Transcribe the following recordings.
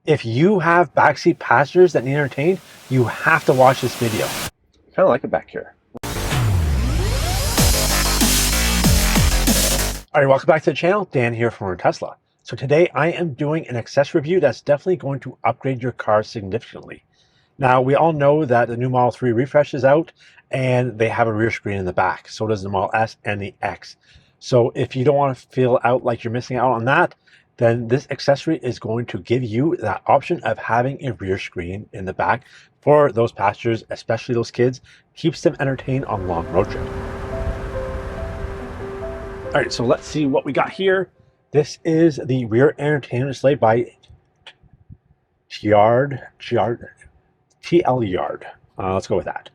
If you have backseat passengers that need entertained, you have to watch this video. Kind of like it back here. All right, welcome back to the channel. Dan here from Tesla. So today I am doing an accessory review that's definitely going to upgrade your car significantly. Now, we all know that the new Model 3 refresh is out and they have a rear screen in the back. So does the Model S and the X. So if you don't want to feel out like you're missing out on that, then this accessory is going to give you that option of having a rear screen in the back for those passengers, especially those kids. Keeps them entertained on long road trips. All right, so let's see what we got here. This is the rear entertainment display by Tlyard. Let's go with that.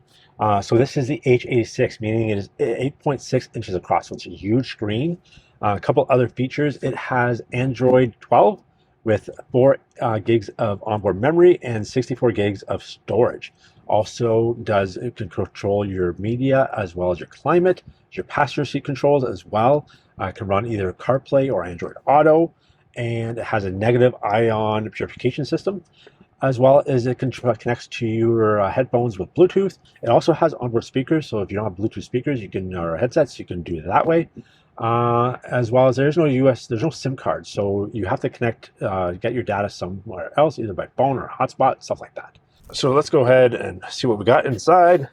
So this is the H86, meaning it is 8.6 inches across, so it's a huge screen. A couple other features: it has Android 12 with 4 gigs of onboard memory and 64 gigs of storage. Also it can control your media as well as your climate, your passenger seat controls as well. It can run either CarPlay or Android Auto, and it has a negative ion purification system, as well as it connects to your headphones with Bluetooth. It also has onboard speakers, so if you don't have Bluetooth speakers, you can, or headsets, you can do it that way. As well as there's no SIM card, so you have to connect, get your data somewhere else, either by phone or hotspot, stuff like that. So let's go ahead and see what we got inside.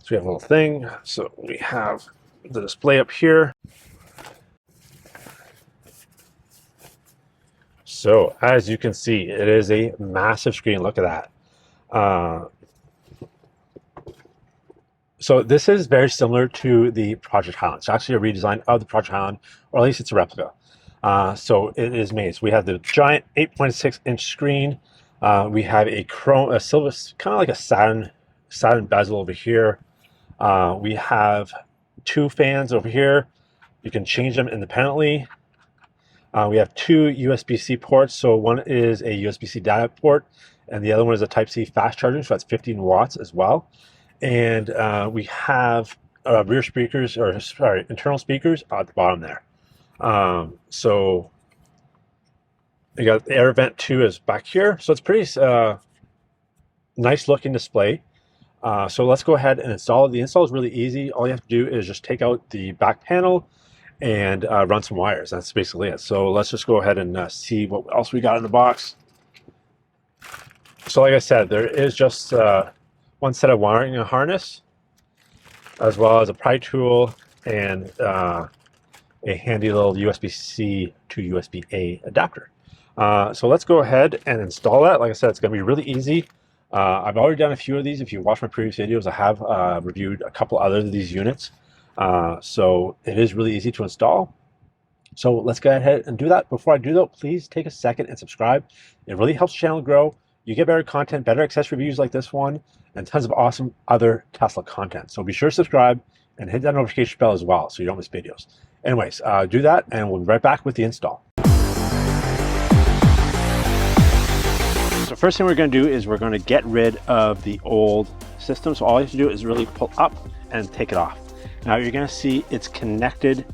So we have a little thing. So we have the display up here. So as you can see, it is a massive screen. Look at that. So this is very similar to the Project Highland. It's actually a redesign of the Project Highland, or at least it's a replica. So it is made. So we have the giant 8.6-inch screen. We have a silver, kind of like a satin bezel over here. We have 2 fans over here. You can change them independently. We have 2 USB-C ports. So one is a USB-C data port, and the other one is a Type-C fast charging. So that's 15 watts as well. And we have rear speakers, or sorry, internal speakers at the bottom there. So you got the air vent too is back here. So it's pretty nice looking display. So let's go ahead and install it. The install is really easy. All you have to do is just take out the back panel and run some wires. That's basically it. So let's just go ahead and see what else we got in the box. So like I said, there is just one set of wiring and harness, as well as a pry tool and a handy little USB-C to USB-A adapter. So let's go ahead and install that. Like I said, it's going to be really easy. I've already done a few of these. If you watch my previous videos, I have reviewed a couple other of these units. So it is really easy to install. So let's go ahead and do that. Before I do though, please take a second and subscribe. It really helps the channel grow. You get better content, better accessory reviews like this one, and tons of awesome other Tesla content. So be sure to subscribe and hit that notification bell as well so you don't miss videos. Anyways, do that and we'll be right back with the install. So first thing we're going to do is we're going to get rid of the old system. So all you have to do is really pull up and take it off. Now you're going to see it's connected,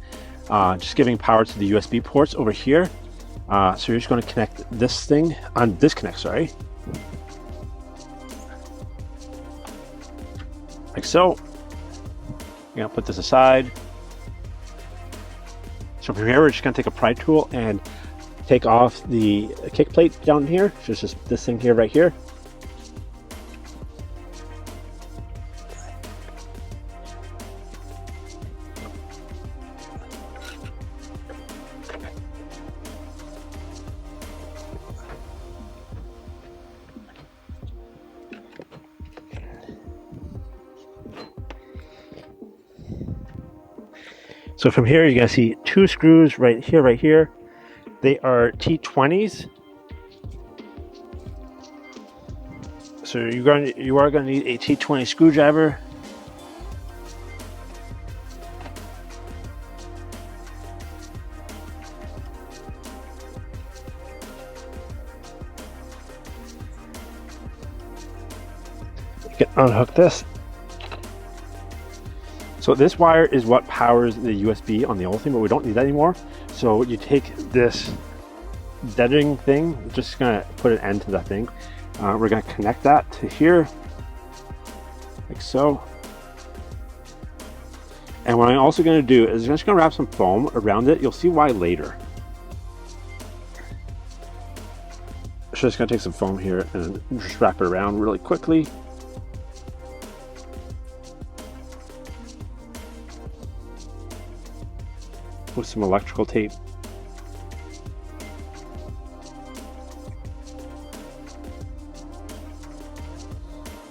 just giving power to the USB ports over here. So you're just going to connect this thing, disconnect, sorry. Like so. You're going to put this aside. So from here, we're just going to take a pry tool and take off the kick plate down here. So it's just this thing here, right here. So from here, you're going to see 2 screws right here. They are T20s. So you are going to need a T20 screwdriver. You can unhook this. So this wire is what powers the USB on the old thing, but we don't need that anymore. So you take this deadening thing, just gonna put an end to that thing. We're gonna connect that to here, like so. And what I'm also gonna do is I'm just gonna wrap some foam around it. You'll see why later. So just gonna take some foam here and just wrap it around really quickly. With some electrical tape.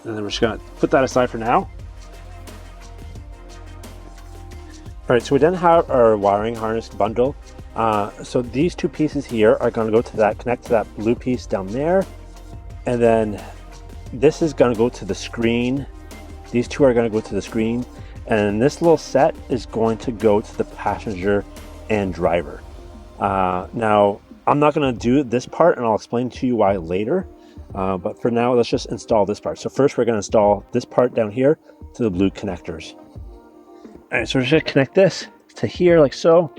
And then we're just gonna put that aside for now. All right, so we then have our wiring harness bundle. So these two pieces here are gonna go to that, connect to that blue piece down there. And then this is gonna go to the screen. These two are gonna go to the screen. And this little set is going to go to the passenger and driver. Now, I'm not gonna do this part and I'll explain to you why later. But for now, let's just install this part. So first we're gonna install this part down here to the blue connectors. All right, so we're just gonna connect this to here like so.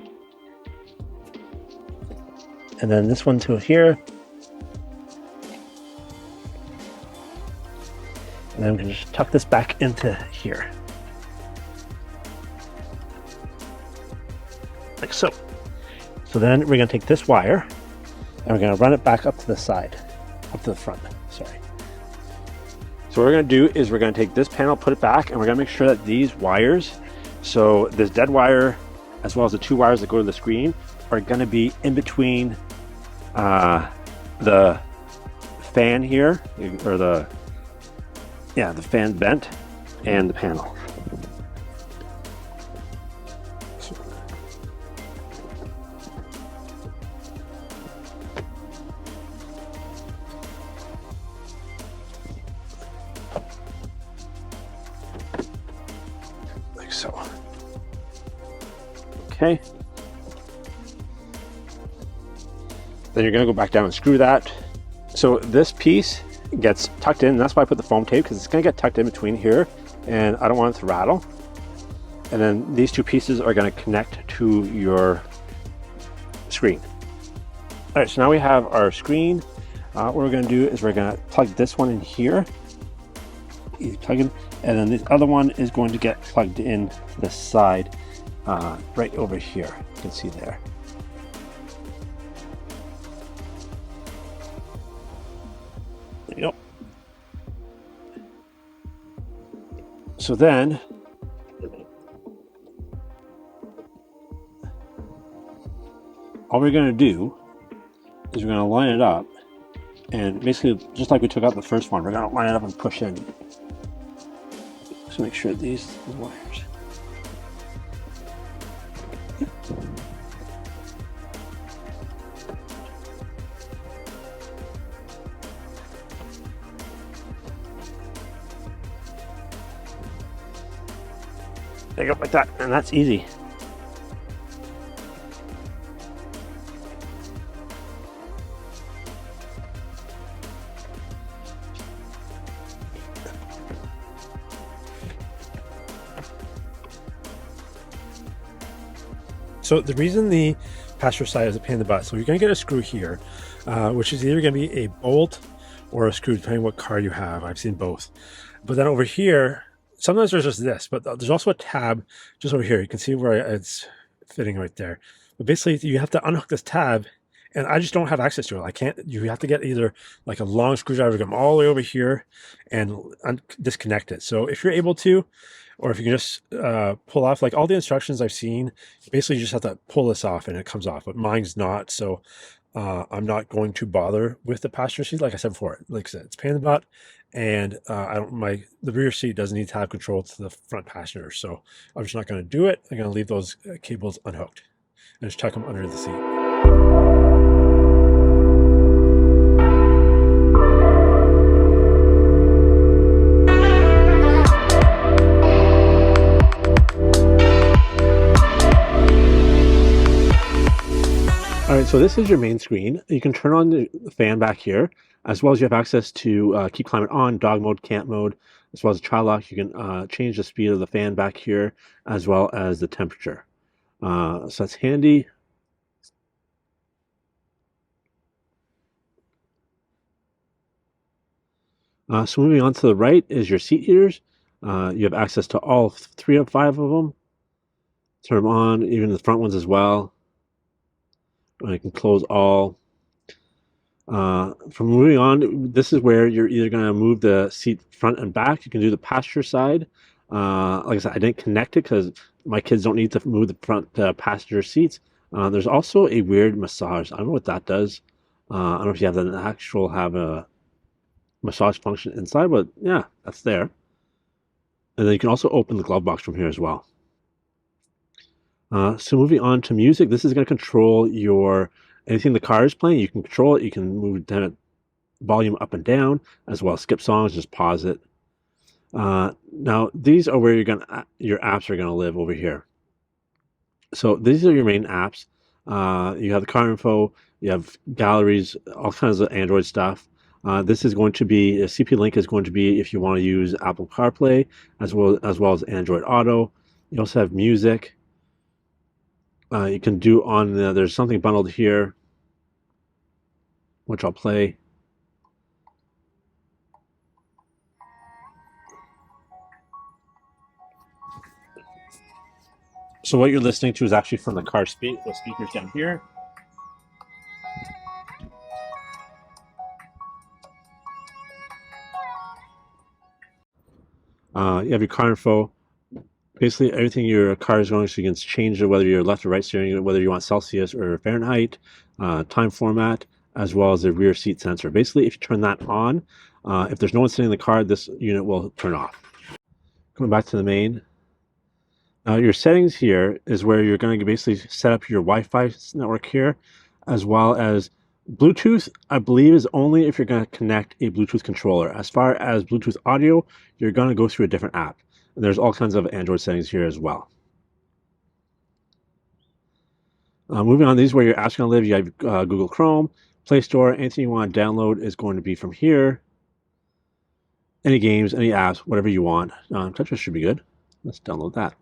And then this one to here. And then I'm gonna just tuck this back into here. Like so. So then we're gonna take this wire and we're gonna run it back up to the side, up to the front, sorry. So what we're gonna do is we're gonna take this panel, put it back, and we're gonna make sure that these wires, so this dead wire, as well as the two wires that go to the screen, are gonna be in between the fan here, or the fan vent and the panel. Like so. Okay. Then you're going to go back down and screw that. So this piece gets tucked in. That's why I put the foam tape, because it's going to get tucked in between here and I don't want it to rattle. And then these two pieces are going to connect to your screen. All right, so now we have our screen. What we're going to do is we're going to plug this one in here. You plug in, and then this other one is going to get plugged in to the side right over here. You can see there. There you go. So then all we're going to do is we're going to line it up, and basically just like we took out the first one, we're going to line it up and push in. So make sure these wires. There you go, like that, and that's easy. So the reason the passenger side is a pain in the butt, so you're going to get a screw here, which is either going to be a bolt or a screw, depending what car you have. I've seen both. But then over here, sometimes there's just this, but there's also a tab just over here. You can see where it's fitting right there. But basically, you have to unhook this tab, and I just don't have access to it. I can't. You have to get either like a long screwdriver, come all the way over here and disconnect it. So if you're able to, or if you can just pull off, like all the instructions I've seen, basically you just have to pull this off and it comes off, but mine's not. So I'm not going to bother with the passenger seat. Like I said before, like I said, it's a pain in the butt, and the rear seat doesn't need to have control to the front passenger. So I'm just not going to do it. I'm going to leave those cables unhooked and just tuck them under the seat. All right, so this is your main screen. You can turn on the fan back here, as well as you have access to keep climate on, dog mode, camp mode, as well as child lock. You can change the speed of the fan back here, as well as the temperature. So that's handy. So moving on to the right is your seat heaters. You have access to all 3 of 5 of them. Turn them on, even the front ones as well. You can close all. From moving on, this is where you're either going to move the seat front and back. You can do the passenger side. Like I said, I didn't connect it because my kids don't need to move the front passenger seats. There's also a weird massage. I don't know what that does. I don't know if you have a massage function inside, but yeah, that's there. And then you can also open the glove box from here as well. So moving on to music, this is going to control anything the car is playing. You can control it. You can move the volume up and down, as well as skip songs, just pause it. Now these are where your apps are gonna live over here. So these are your main apps. You have the car info, you have galleries, all kinds of Android stuff. This is going to be a CP link is going to be if you want to use Apple CarPlay as Android Auto. You also have music. You can do there's something bundled here, which I'll play. So what you're listening to is actually from the car the speakers down here. You have your car info. Basically, everything your car is going, so you can change whether you're left or right steering, whether you want Celsius or Fahrenheit, time format, as well as the rear seat sensor. Basically, if you turn that on, if there's no one sitting in the car, this unit will turn off. Going back to the main. Your settings here is where you're going to basically set up your Wi-Fi network here, as well as Bluetooth, I believe, is only if you're going to connect a Bluetooth controller. As far as Bluetooth audio, you're going to go through a different app. And there's all kinds of Android settings here as well. Moving on, these are where your apps are going to live. You have Google Chrome, Play Store. Anything you want to download is going to be from here. Any games, any apps, whatever you want. Tetris should be good. Let's download that.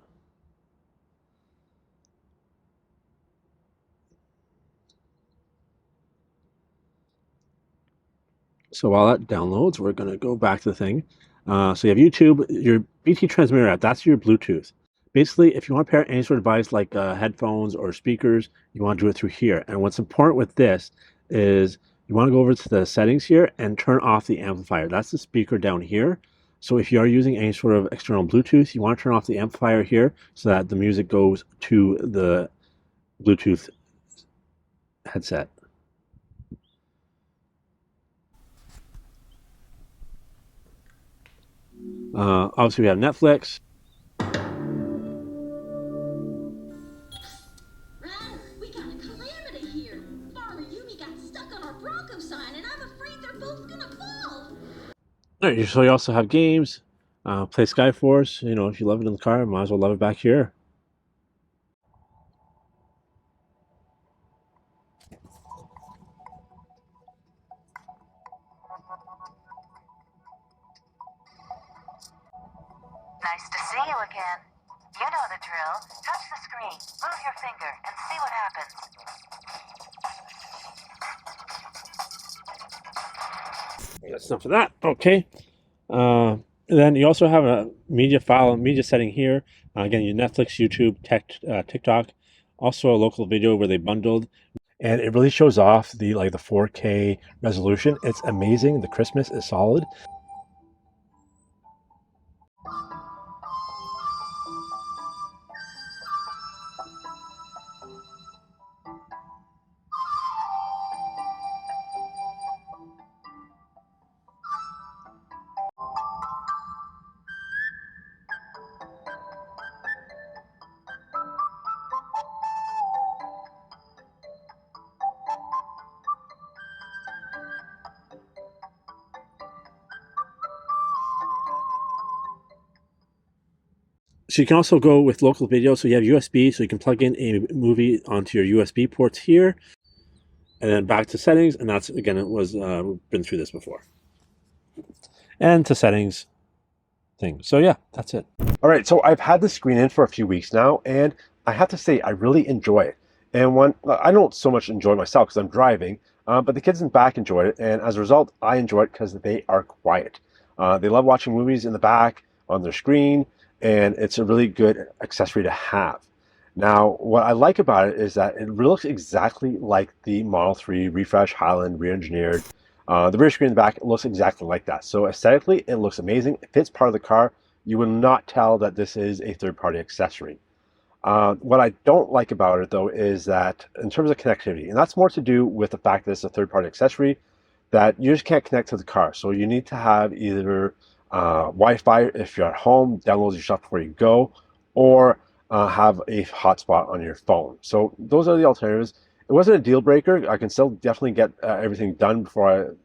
So while that downloads, we're going to go back to the thing. So you have YouTube, your BT transmitter app, that's your Bluetooth. Basically, if you want to pair any sort of device like headphones or speakers, you want to do it through here. And what's important with this is you want to go over to the settings here and turn off the amplifier. That's the speaker down here. So if you are using any sort of external Bluetooth, you want to turn off the amplifier here so that the music goes to the Bluetooth headset. Obviously, we have Netflix. We got a calamity here. Farmer Yumi got stuck on our Bronco sign, and I'm afraid they're both gonna fall. All right, so you also have games. Play Skyforce. You know, if you love it in the car, might as well love it back here. Nice to see you again. You know the drill. Touch the screen, move your finger, and see what happens. That's enough of that. Okay. Then you also have a media setting here. Again, your Netflix, YouTube, TikTok, also a local video where they bundled, and it really shows off the 4K resolution. It's amazing. The crispness is solid. So you can also go with local video. So you have USB, so you can plug in a movie onto your USB ports here, and then back to settings. And that's, again, we've been through this before. And to settings thing. So yeah, that's it. All right, so I've had the screen in for a few weeks now, and I have to say I really enjoy it. And I don't so much enjoy it myself because I'm driving, but the kids in the back enjoy it, and as a result, I enjoy it because they are quiet. They love watching movies in the back on their screen, and it's a really good accessory to have. Now, what I like about it is that it looks exactly like the Model 3 Refresh Highland re-engineered. The rear screen in the back looks exactly like that. So aesthetically, it looks amazing. It fits part of the car. You will not tell that this is a third-party accessory. What I don't like about it, though, is that in terms of connectivity, and that's more to do with the fact that it's a third-party accessory, that you just can't connect to the car. So you need to have either Wi-Fi if you're at home, download your stuff before you go, or have a hotspot on your phone. So those are the alternatives. It wasn't a deal breaker. I can still definitely get everything done for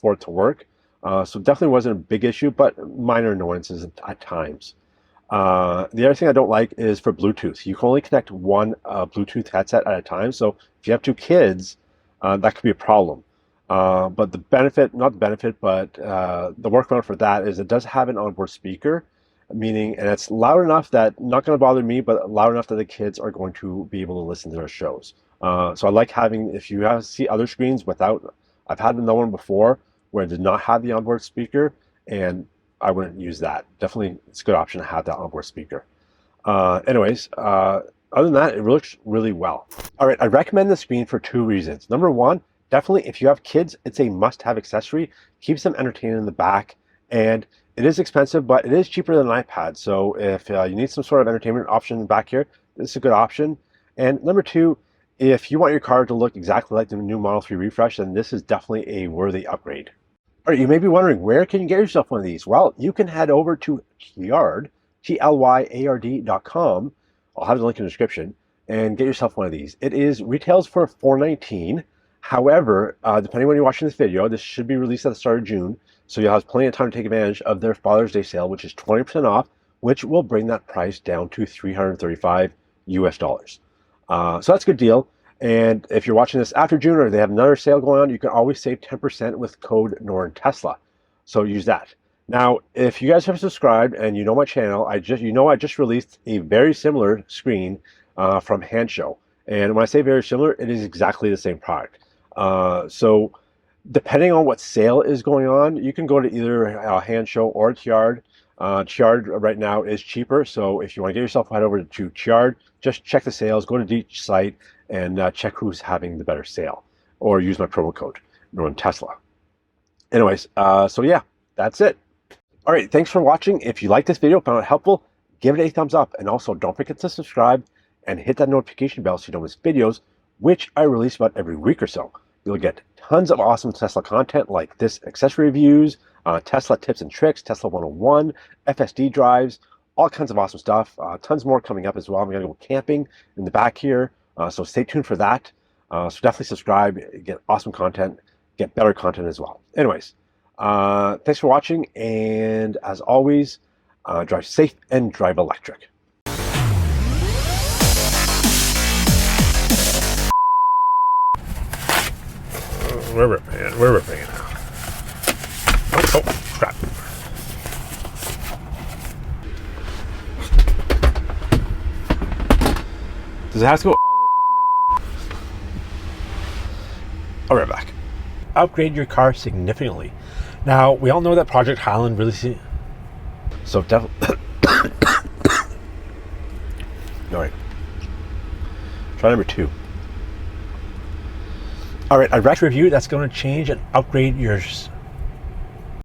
it to work. So definitely wasn't a big issue, but minor annoyances at times. The other thing I don't like is for Bluetooth. You can only connect one Bluetooth headset at a time. So if you have two kids, that could be a problem. But the benefit, not the benefit, but the workaround for that is it does have an onboard speaker, meaning, and it's loud enough that, not going to bother me, but loud enough that the kids are going to be able to listen to their shows. So I like having, if you see other screens without, I've had another one before where it did not have the onboard speaker, and I wouldn't use that. Definitely, it's a good option to have that onboard speaker. Anyways, other than that, it looks really well. All right, I recommend the screen for two reasons. Number one, definitely if you have kids, it's a must-have accessory. Keeps them entertained in the back, and it is expensive, but it is cheaper than an iPad. So if you need some sort of entertainment option back here, this is a good option. And number two, if you want your car to look exactly like the new Model 3 Refresh, then this is definitely a worthy upgrade. All right, you may be wondering, where can you get yourself one of these? Well, you can head over to Tlyard, Tlyard.com. I'll have the link in the description, and get yourself one of these. It retails for $419. However, depending on when you're watching this video, this should be released at the start of June, so you'll have plenty of time to take advantage of their Father's Day sale, which is 20% off, which will bring that price down to $335 US. So that's a good deal. And if you're watching this after June or they have another sale going on, you can always save 10% with code NORNTESLA. So use that. Now, if you guys have subscribed and you know my channel, I just released a very similar screen from Handshow. And when I say very similar, it is exactly the same product. So depending on what sale is going on, you can go to either Handshow or Tlyard. Tlyard right now is cheaper, so if you want to get yourself head over to Tlyard, just check the sales, go to each site, and check who's having the better sale, or use my promo code NORNTESLA. Anyways, so yeah, that's it. All right, thanks for watching. If you like this video, found it helpful, give it a thumbs up, and also don't forget to subscribe and hit that notification bell so you don't miss videos, which I release about every week or so. You'll get tons of awesome Tesla content like this accessory reviews, Tesla tips and tricks, Tesla 101, FSD drives, all kinds of awesome stuff. Tons more coming up as well. I'm going to go camping in the back here, so stay tuned for that. So definitely subscribe, get awesome content, get better content as well. Anyways, thanks for watching, and as always, drive safe and drive electric. We're ripping it now. Oh, crap. Does it have to go all the way fucking down there? I'll be right back. Upgrade your car significantly. Now, we all know that Project Highland really... So definitely... All right. Try number 2. All right, I review that's going to change and upgrade your